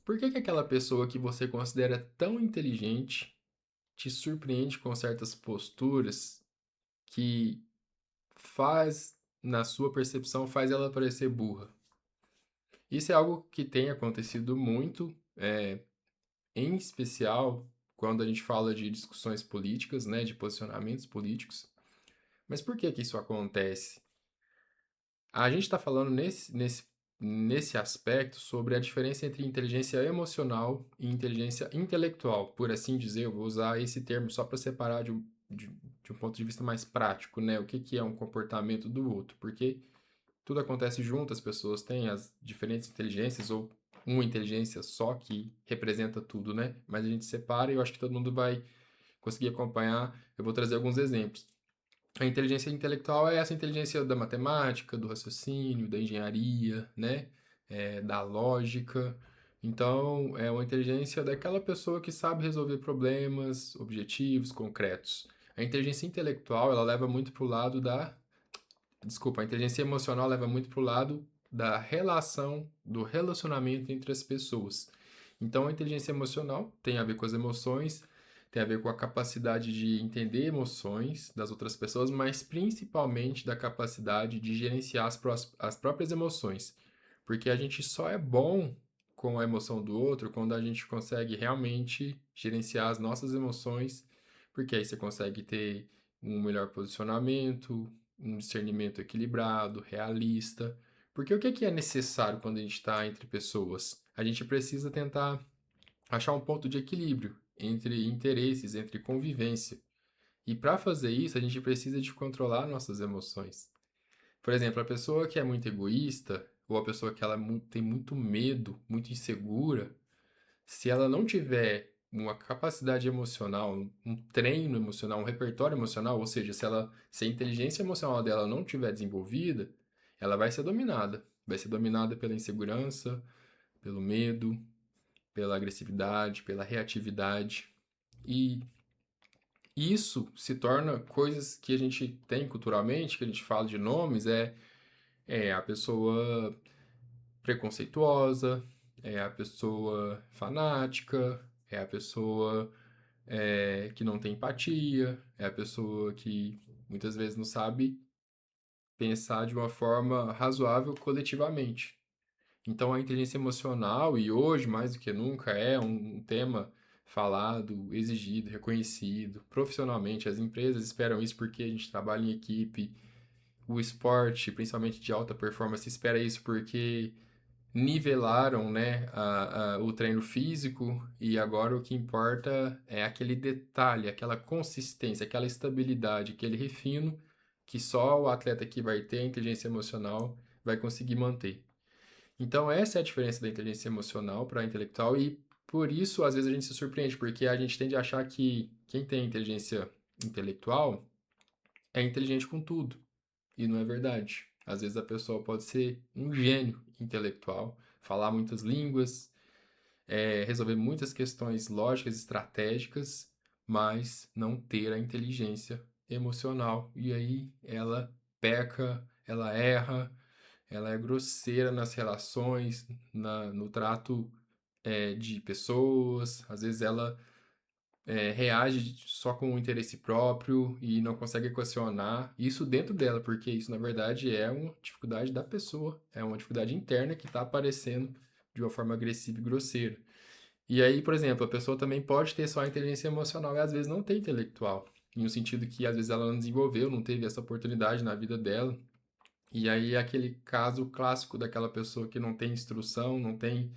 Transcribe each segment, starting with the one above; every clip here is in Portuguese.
Por que que aquela pessoa que você considera tão inteligente te surpreende com certas posturas que faz, na sua percepção, faz ela parecer burra? Isso é algo que tem acontecido muito, em especial quando a gente fala de discussões políticas, né, de posicionamentos políticos. Mas por que que isso acontece? A gente está falando nesse aspecto sobre a diferença entre inteligência emocional e inteligência intelectual. Por assim dizer, eu vou usar esse termo só para separar de um ponto de vista mais prático, né? O que que é um comportamento do outro. Porque tudo acontece junto, as pessoas têm as diferentes inteligências ou uma inteligência só que representa tudo, né? Mas a gente separa e eu acho que todo mundo vai conseguir acompanhar. Eu vou trazer alguns exemplos. A inteligência intelectual é essa inteligência da matemática, do raciocínio, da engenharia, né? Da lógica. Então, é uma inteligência daquela pessoa que sabe resolver problemas, objetivos, concretos. A inteligência intelectual, ela leva muito para o lado da. Desculpa, a inteligência emocional leva muito para o lado da relação, do relacionamento entre as pessoas. Então, a inteligência emocional tem a ver com as emoções, tem a ver com a capacidade de entender emoções das outras pessoas, mas principalmente da capacidade de gerenciar as próprias emoções. Porque a gente só é bom com a emoção do outro quando a gente consegue realmente gerenciar as nossas emoções, porque aí você consegue ter um melhor posicionamento, um discernimento equilibrado, realista. Porque o que é necessário quando a gente está entre pessoas? A gente precisa tentar achar um ponto de equilíbrio entre interesses, entre convivência. E para fazer isso, a gente precisa de controlar nossas emoções. Por exemplo, a pessoa que é muito egoísta, ou a pessoa que ela tem muito medo, muito insegura, se ela não tiver uma capacidade emocional, um treino emocional, um repertório emocional, ou seja, se a inteligência emocional dela não tiver desenvolvida, ela vai ser dominada. Vai ser dominada pela insegurança, pelo medo, pela agressividade, pela reatividade. E isso se torna coisas que a gente tem culturalmente, que a gente fala de nomes, é a pessoa preconceituosa, é a pessoa fanática, é a pessoa que não tem empatia, é a pessoa que muitas vezes não sabe pensar de uma forma razoável coletivamente. Então, a inteligência emocional, e hoje mais do que nunca, é um tema falado, exigido, reconhecido profissionalmente. As empresas esperam isso porque a gente trabalha em equipe. O esporte, principalmente de alta performance, espera isso porque nivelaram, né, o treino físico e agora o que importa é aquele detalhe, aquela consistência, aquela estabilidade, aquele refino que só o atleta que vai ter a inteligência emocional vai conseguir manter. Então, essa é a diferença da inteligência emocional para a intelectual e por isso, às vezes, a gente se surpreende, porque a gente tende a achar que quem tem inteligência intelectual é inteligente com tudo. E não é verdade. Às vezes a pessoa pode ser um gênio intelectual, falar muitas línguas, resolver muitas questões lógicas, estratégicas, mas não ter a inteligência emocional. E aí ela peca, ela erra, ela é grosseira nas relações, no trato de pessoas. Às vezes ela reage só com o interesse próprio e não consegue equacionar isso dentro dela, porque isso na verdade é uma dificuldade da pessoa, é uma dificuldade interna que está aparecendo de uma forma agressiva e grosseira. E aí, por exemplo, a pessoa também pode ter só a inteligência emocional e às vezes não tem intelectual, em um sentido que às vezes ela não desenvolveu, não teve essa oportunidade na vida dela. E aí é aquele caso clássico daquela pessoa que não tem instrução, não tem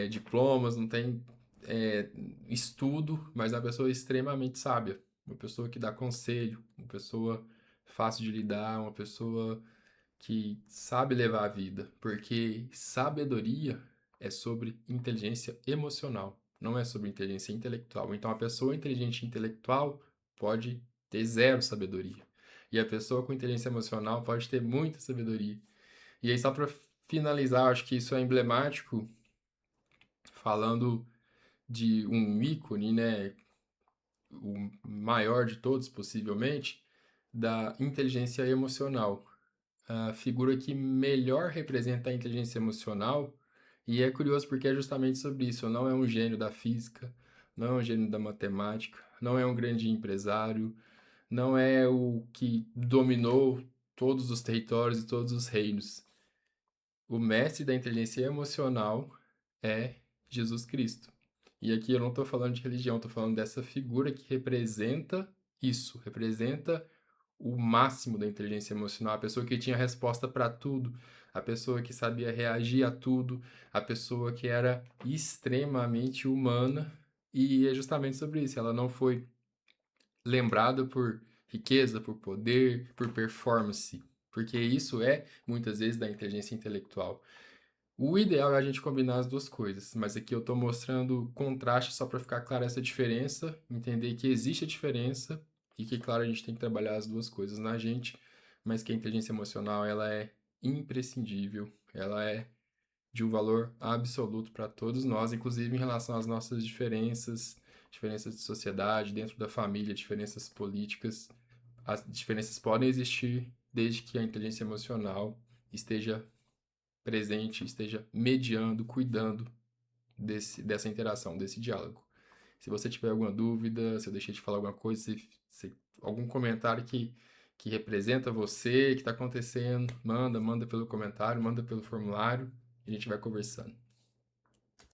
diplomas, não tem é, estudo, mas é uma pessoa extremamente sábia, uma pessoa que dá conselho, uma pessoa fácil de lidar, uma pessoa que sabe levar a vida, porque sabedoria é sobre inteligência emocional, não é sobre inteligência intelectual. Então, a pessoa inteligente intelectual pode ter zero sabedoria, e a pessoa com inteligência emocional pode ter muita sabedoria. E aí, só para finalizar, acho que isso é emblemático, falando de um ícone, né, o maior de todos, possivelmente, da inteligência emocional. A figura que melhor representa a inteligência emocional E é curioso porque é justamente sobre isso. Não é um gênio da física, não é um gênio da matemática, não é um grande empresário, não é o que dominou todos os territórios e todos os reinos. O mestre da inteligência emocional é Jesus Cristo. E aqui eu não estou falando de religião, estou falando dessa figura que representa isso, representa o máximo da inteligência emocional, a pessoa que tinha resposta para tudo, a pessoa que sabia reagir a tudo, a pessoa que era extremamente humana. E é justamente sobre isso, ela não foi lembrada por riqueza, por poder, por performance, porque isso é muitas vezes da inteligência intelectual. O ideal é a gente combinar as duas coisas, mas aqui eu estou mostrando contraste só para ficar clara essa diferença, entender que existe a diferença e que, claro, a gente tem que trabalhar as duas coisas na gente, mas que a inteligência emocional ela é imprescindível, ela é de um valor absoluto para todos nós, inclusive em relação às nossas diferenças, diferenças de sociedade, dentro da família, diferenças políticas. As diferenças podem existir desde que a inteligência emocional esteja presente, esteja mediando, cuidando dessa interação, desse diálogo. Se você tiver alguma dúvida, se eu deixei de falar alguma coisa, algum comentário que representa você, que está acontecendo, manda pelo comentário, manda pelo formulário, e a gente vai conversando.